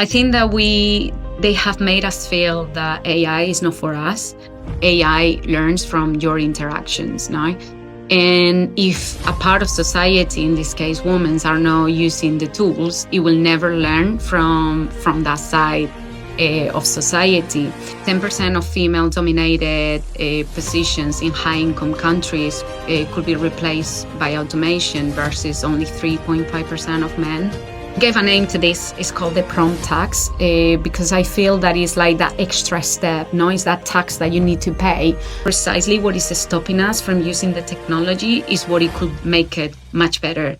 I think that they have made us feel that AI is not for us. AI learns from your interactions now. And if a part of society, in this case, women, are not using the tools, it will never learn from that side of society. 10% of female-dominated positions in high-income countries could be replaced by automation versus only 3.5% of men. I gave a name to this. It's called the prompt tax because I feel that it's like that extra step. No, it's that tax that you need to pay. Precisely what is stopping us from using the technology is what it could make it much better.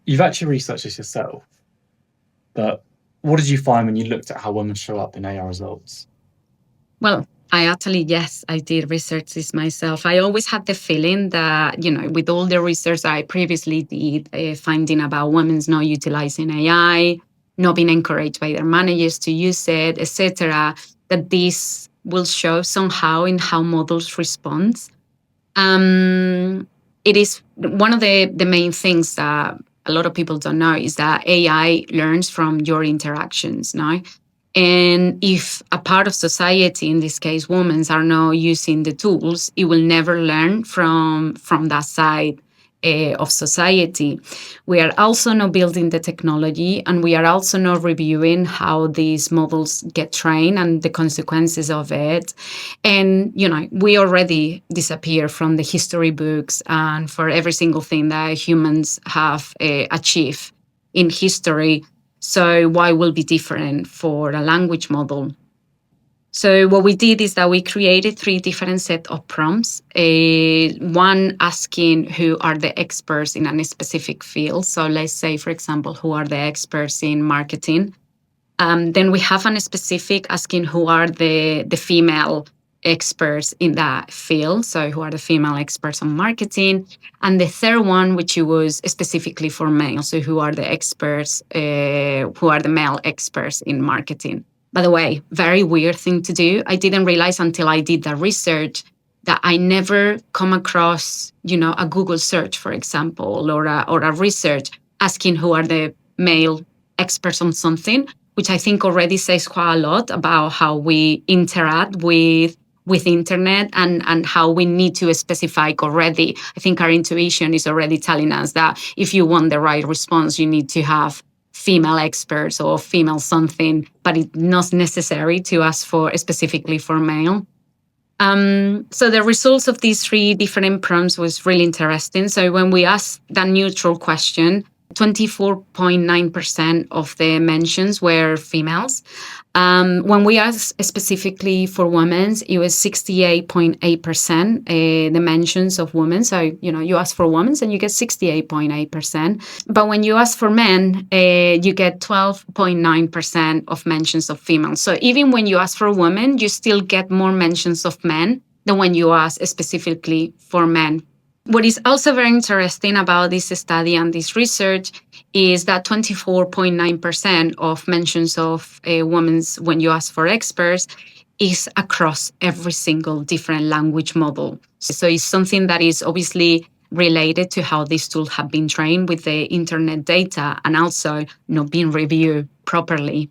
You've actually researched this yourself, but what did you find when you looked at how women show up in AI results? Well, yes, I did research this myself. I always had the feeling that, with all the research I previously did, finding about women's not utilizing AI, not being encouraged by their managers to use it, etc., that this will show somehow in how models respond. It is one of the main things that a lot of people don't know is that AI learns from your interactions now. And if a part of society, in this case, women, are not using the tools, it will never learn from that side of society. We are also not building the technology, and we are also not reviewing how these models get trained and the consequences of it. And, we already disappear from the history books and for every single thing that humans have achieved in history. So why will be different for a language model? So what we did is that we created 3 different set of prompts. One asking who are the experts in a specific field. So let's say, for example, who are the experts in marketing. Then we have a specific asking who are the female experts in that field. So who are the female experts on marketing? And the third one, which was specifically for males. So who are the experts, who are the male experts in marketing? By the way, very weird thing to do. I didn't realize until I did the research that I never come across, a Google search, for example, or a research asking who are the male experts on something, which I think already says quite a lot about how we interact with internet and how we need to specify already. I think our intuition is already telling us that if you want the right response, you need to have female experts or female something, but it's not necessary to ask for specifically for male. So the results of these 3 different prompts was really interesting. So when we asked that neutral question, 24.9% of the mentions were females. When we asked specifically for women, it was 68.8% the mentions of women. So, you ask for women and you get 68.8%. But when you ask for men, you get 12.9% of mentions of females. So even when you ask for women, you still get more mentions of men than when you ask specifically for men. What is also very interesting about this study and this research is that 24.9% of mentions of women when you ask for experts is across every single different language model. So it's something that is obviously related to how these tools have been trained with the internet data and also not being reviewed properly.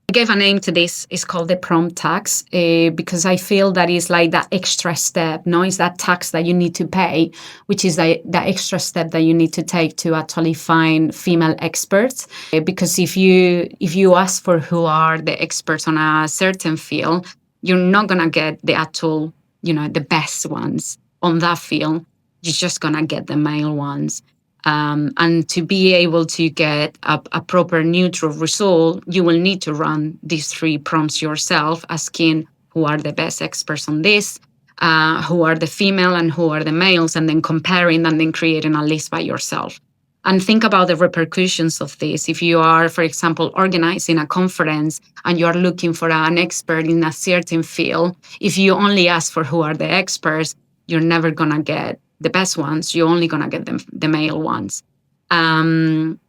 I gave a name to this. It's called the prompt tax because I feel that it's like that extra step. No, it's that tax that you need to pay, which is that extra step that you need to take to actually find female experts. Because if you ask for who are the experts on a certain field, you're not gonna get the actual, the best ones on that field. You're just gonna get the male ones. And to be able to get a proper neutral result, you will need to run these 3 prompts yourself, asking who are the best experts on this, who are the female and who are the males, and then comparing and then creating a list by yourself. And think about the repercussions of this. If you are, for example, organizing a conference and you are looking for an expert in a certain field, if you only ask for who are the experts, you're never going to get the best ones. You're only going to get the male ones.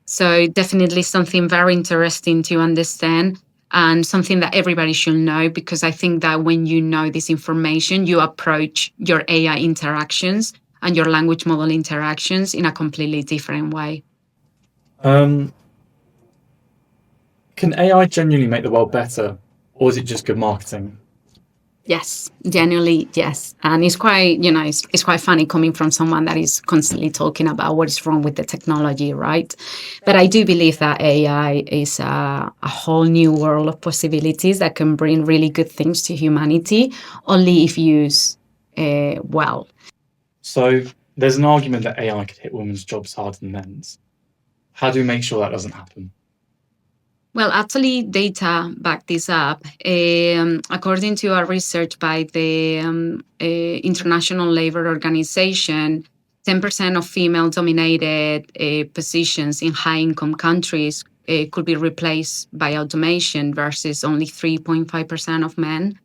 So definitely something very interesting to understand and something that everybody should know, because I think that when you know this information, you approach your AI interactions and your language model interactions in a completely different way. Can AI genuinely make the world better, or is it just good marketing? Yes, genuinely, yes. And it's quite, it's quite funny coming from someone that is constantly talking about what is wrong with the technology, right? But I do believe that AI is a whole new world of possibilities that can bring really good things to humanity, only if used well. So there's an argument that AI could hit women's jobs harder than men's. How do we make sure that doesn't happen? Well, actually, data back this up. According to a research by the International Labour Organization, 10% of female-dominated positions in high-income countries could be replaced by automation versus only 3.5% of men.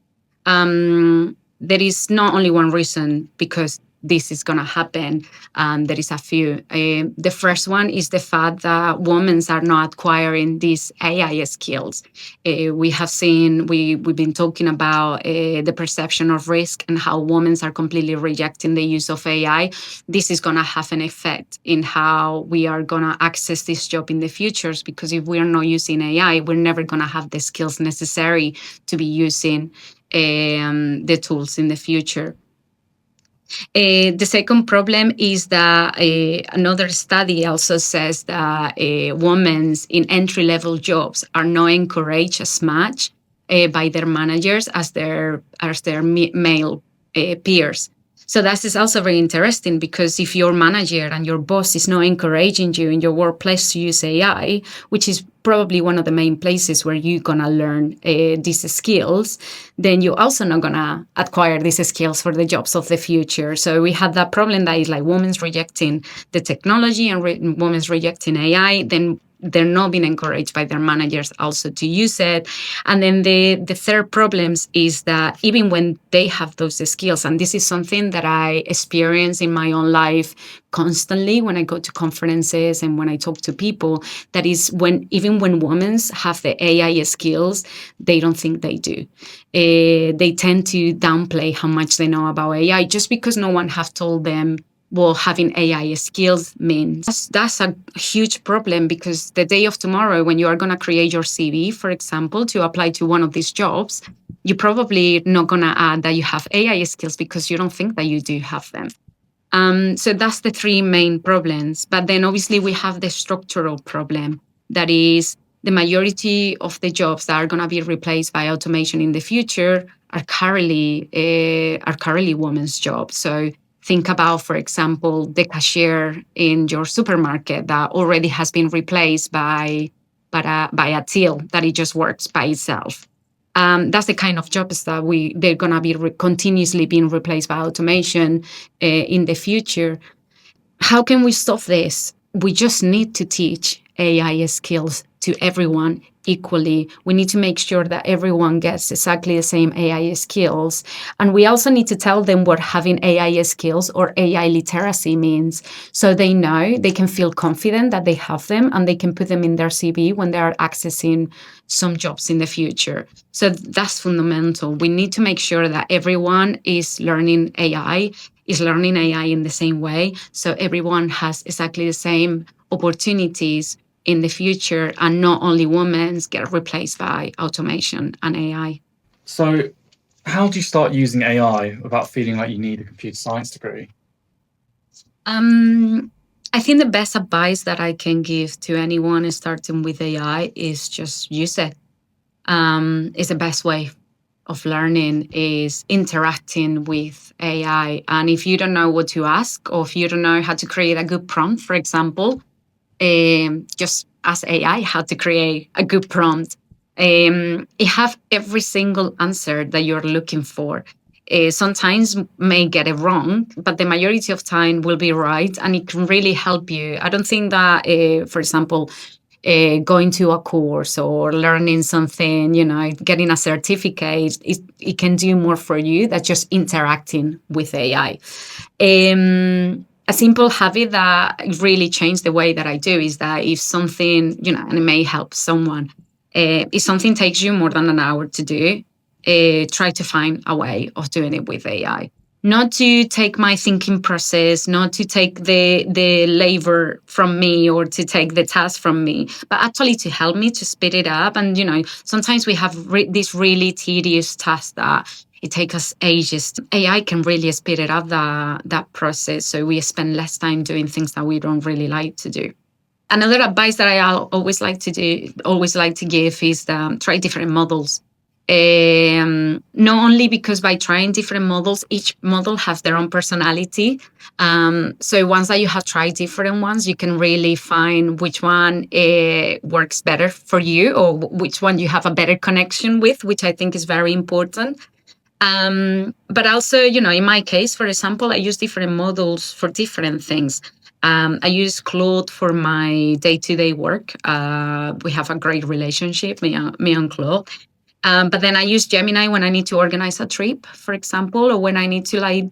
There is not only one reason because this is going to happen. There is a few. The first one is the fact that women are not acquiring these AI skills. We've been talking about the perception of risk and how women are completely rejecting the use of AI. This is going to have an effect in how we are going to access this job in the futures, because if we are not using AI, we're never going to have the skills necessary to be using the tools in the future. The second problem is that another study also says that women in entry-level jobs are not encouraged as much by their managers as their male peers. So that is also very interesting, because if your manager and your boss is not encouraging you in your workplace to use AI, which is probably one of the main places where you're going to learn these skills, then you're also not going to acquire these skills for the jobs of the future. So we have that problem that is like women's rejecting the technology and women's rejecting AI, then they're not being encouraged by their managers also to use it. And then the third problem is that even when they have those skills, and this is something that I experience in my own life constantly when I go to conferences and when I talk to people, that is even when women have the AI skills, they don't think they do. They tend to downplay how much they know about AI just because no one has told them, well, having AI skills means. That's a huge problem, because the day of tomorrow, when you are going to create your CV, for example, to apply to one of these jobs, you're probably not going to add that you have AI skills because you don't think that you do have them. So that's the three main problems. But then obviously we have the structural problem, that is the majority of the jobs that are going to be replaced by automation in the future are currently women's jobs. So think about, for example, the cashier in your supermarket that already has been replaced by a till that it just works by itself. That's the kind of jobs that they're going to be continuously being replaced by automation in the future. How can we stop this? We just need to teach AI skills to everyone equally. We need to make sure that everyone gets exactly the same AI skills. And we also need to tell them what having AI skills or AI literacy means, so they know, they can feel confident that they have them and they can put them in their CV when they are accessing some jobs in the future. So that's fundamental. We need to make sure that everyone is learning AI in the same way, so everyone has exactly the same opportunities in the future, and not only women get replaced by automation and AI. So how do you start using AI without feeling like you need a computer science degree? I think the best advice that I can give to anyone starting with AI is just use it. It's the best way of learning, is interacting with AI. And if you don't know what to ask, or if you don't know how to create a good prompt, for example, just ask AI how to create a good prompt. It have every single answer that you're looking for. Sometimes may get it wrong, but the majority of time will be right, and it can really help you. I don't think that, for example, going to a course or learning something, getting a certificate, it can do more for you than just interacting with AI. A simple habit that really changed the way that I do is that if something, and it may help someone, if something takes you more than an hour to do, try to find a way of doing it with AI. not to take my thinking process, not to take the labor from me or to take the task from me, but actually to help me to speed it up. And, sometimes we have these really tedious tasks that it takes us ages. AI can really speed it up, that process. So we spend less time doing things that we don't really like to do. Another advice that I always like to give is try different models. Not only because by trying different models, each model has their own personality. So once that you have tried different ones, you can really find which one works better for you, or which one you have a better connection with, which I think is very important. But also, in my case, for example, I use different models for different things. I use Claude for my day-to-day work. We have a great relationship, me and Claude. But then I use Gemini when I need to organize a trip, for example, or when I need to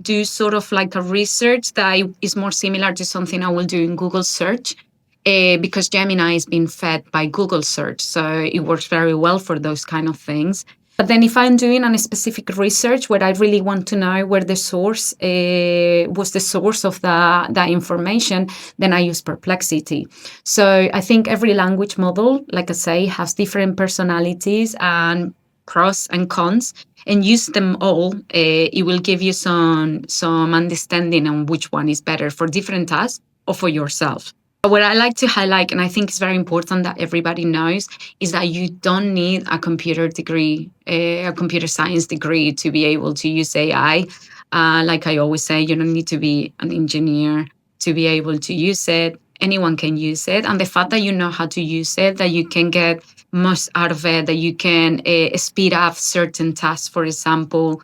do sort of like a research that is more similar to something I will do in Google search, because Gemini is being fed by Google search. So it works very well for those kind of things. But then if I'm doing a specific research where I really want to know where the source was the source of that information, then I use Perplexity. So I think every language model, like I say, has different personalities and pros and cons, and use them all. It will give you some understanding on which one is better for different tasks or for yourself. What I like to highlight, and I think it's very important that everybody knows, is that you don't need a computer degree, a computer science degree to be able to use AI. Like I always say, you don't need to be an engineer to be able to use it. Anyone can use it. And the fact that you know how to use it, that you can get most out of it, that you can speed up certain tasks, for example,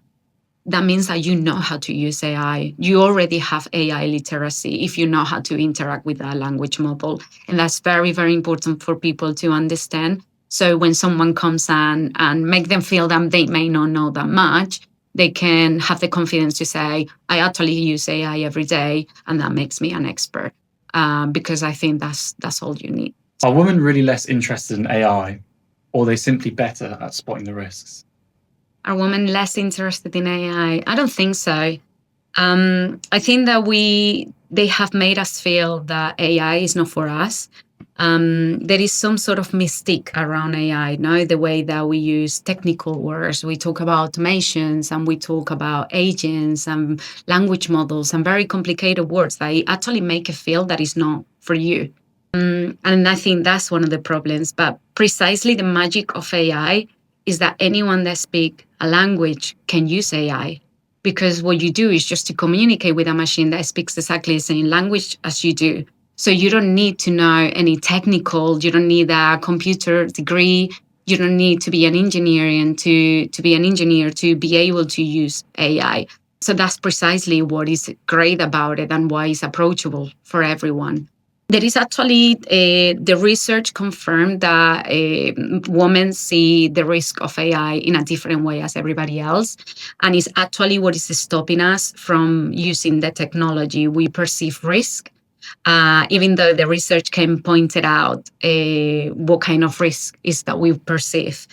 that means that you know how to use AI. You already have AI literacy if you know how to interact with that language model. And that's very, very important for people to understand. So when someone comes in and make them feel that they may not know that much, they can have the confidence to say, I actually use AI every day, and that makes me an expert. Because I think that's all you need. Are women really less interested in AI, or are they simply better at spotting the risks? Are women less interested in AI? I don't think so. I think that they have made us feel that AI is not for us. There is some sort of mystique around AI, no? The way that we use technical words. We talk about automations and we talk about agents and language models and very complicated words that actually make it feel that it's not for you. And I think that's one of the problems. But precisely the magic of AI is that anyone that speaks a language can use AI, because what you do is just to communicate with a machine that speaks exactly the same language as you do. So you don't need to know any technical, you don't need a computer degree, you don't need to be an engineer to be an engineer to be able to use AI. So that's precisely what is great about it and why it's approachable for everyone. There is actually the research confirmed that women see the risk of AI in a different way as everybody else. And it's actually what is stopping us from using the technology. We perceive risk, even though the research can point it out what kind of risk is that we perceive.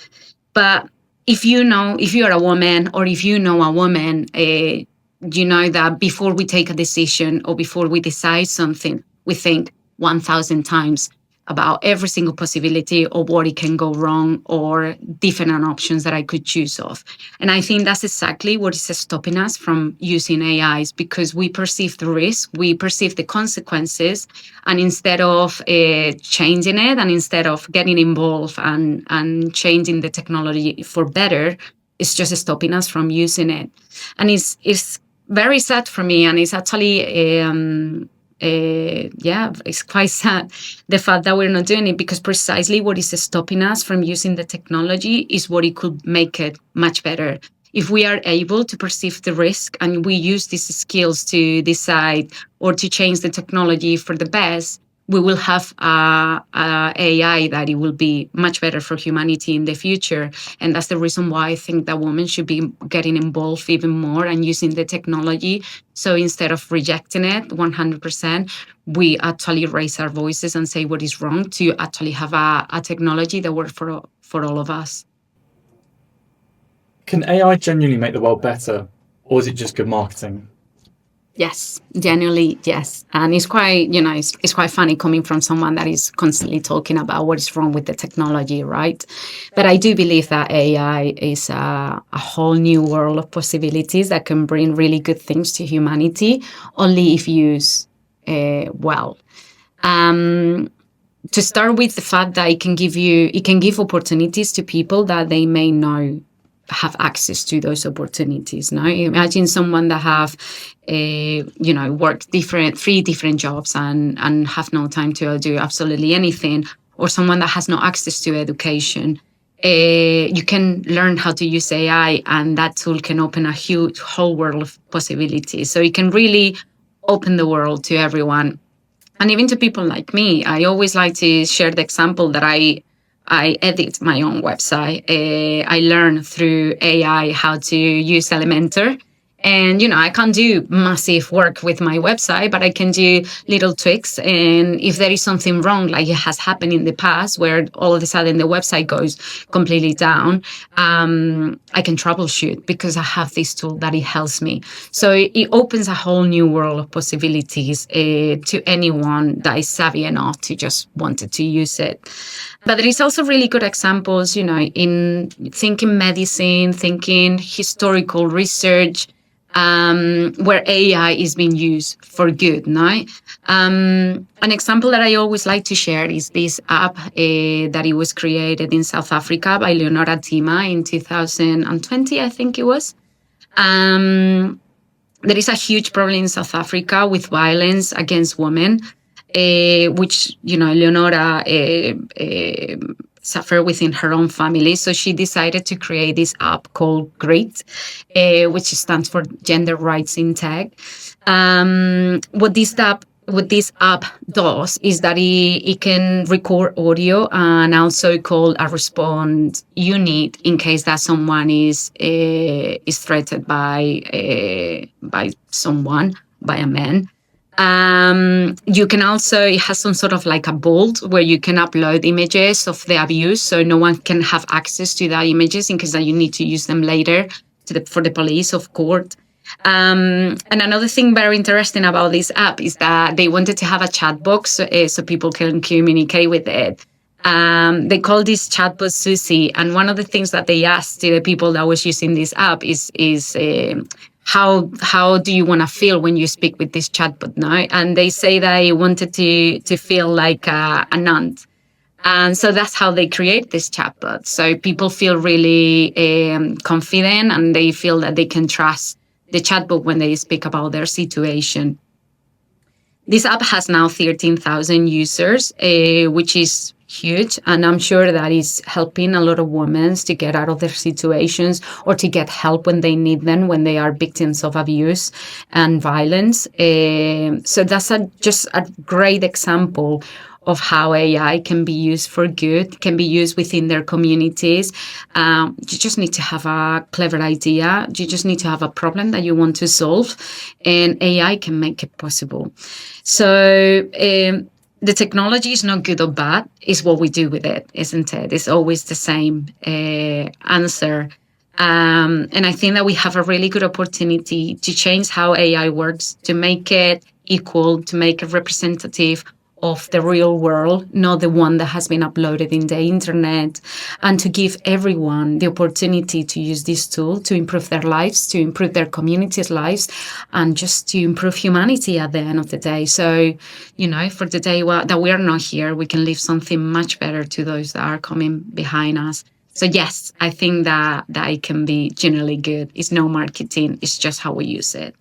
But if you are a woman, or if you know a woman, you know that before we take a decision or before we decide something, we think 1,000 times about every single possibility of what it can go wrong or different options that I could choose of. And I think that's exactly what is stopping us from using AIs, because we perceive the risk, we perceive the consequences, and instead of changing it, and instead of getting involved and changing the technology for better, it's just stopping us from using it. And it's very sad for me, and it's actually it's quite sad, the fact that we're not doing it, because precisely what is stopping us from using the technology is what it could make it much better. If we are able to perceive the risk and we use these skills to decide or to change the technology for the best, we will have AI that it will be much better for humanity in the future. And that's the reason why I think that women should be getting involved even more and using the technology. So instead of rejecting it 100%, we actually raise our voices and say what is wrong, to actually have a technology that works for all of us. Can AI genuinely make the world better, or is it just good marketing? Yes, genuinely, yes. And it's quite, it's quite funny coming from someone that is constantly talking about what is wrong with the technology, right? But I do believe that AI is a whole new world of possibilities that can bring really good things to humanity, only if used well. To start with the fact that it can give opportunities to people that they may not have access to those opportunities. Now, imagine someone that have, worked three different jobs and have no time to do absolutely anything, or someone that has no access to education. You can learn how to use AI, and that tool can open a huge whole world of possibilities. So it can really open the world to everyone. And even to people like me. I always like to share the example that I edit my own website. I learned through AI how to use Elementor. And, I can't do massive work with my website, but I can do little tweaks. And if there is something wrong, like it has happened in the past, where all of a sudden the website goes completely down, I can troubleshoot because I have this tool that it helps me. So it opens a whole new world of possibilities to anyone that is savvy enough to just wanted to use it. But there is also really good examples, in thinking medicine, thinking historical research, where AI is being used for good. Now, an example that I always like to share is this app that it was created in South Africa by Leonora Tima in 2020, I think it was. There is a huge problem in South Africa with violence against women, which, Leonora suffer within her own family. So she decided to create this app called GRIT, which stands for Gender Rights in Tech. What this app does is that it can record audio and also call a response unit in case that someone is threatened by someone, by a man. You can also, it has some sort of like a vault where you can upload images of the abuse, so no one can have access to the images in case that you need to use them later for the police of court. And another thing very interesting about this app is that they wanted to have a chat box so people can communicate with it. They call this chatbot Susie, and one of the things that they asked to the people that was using this app is how do you want to feel when you speak with this chatbot now? And they say that they wanted to feel like an aunt. And so that's how they create this chatbot. So people feel really confident, and they feel that they can trust the chatbot when they speak about their situation. This app has now 13,000 users, which is huge. And I'm sure that is helping a lot of women to get out of their situations or to get help when they need them, when they are victims of abuse and violence. So that's just a great example of how AI can be used for good, can be used within their communities. You just need to have a clever idea. You just need to have a problem that you want to solve, and AI can make it possible. So the technology is not good or bad. It's what we do with it, isn't it? It's always the same answer. And I think that we have a really good opportunity to change how AI works, to make it equal, to make it representative of the real world, not the one that has been uploaded in the internet, and to give everyone the opportunity to use this tool to improve their lives, to improve their communities' lives, and just to improve humanity at the end of the day. So, for the day that we are not here, we can leave something much better to those that are coming behind us. So yes, I think that it can be generally good. It's no marketing. It's just how we use it.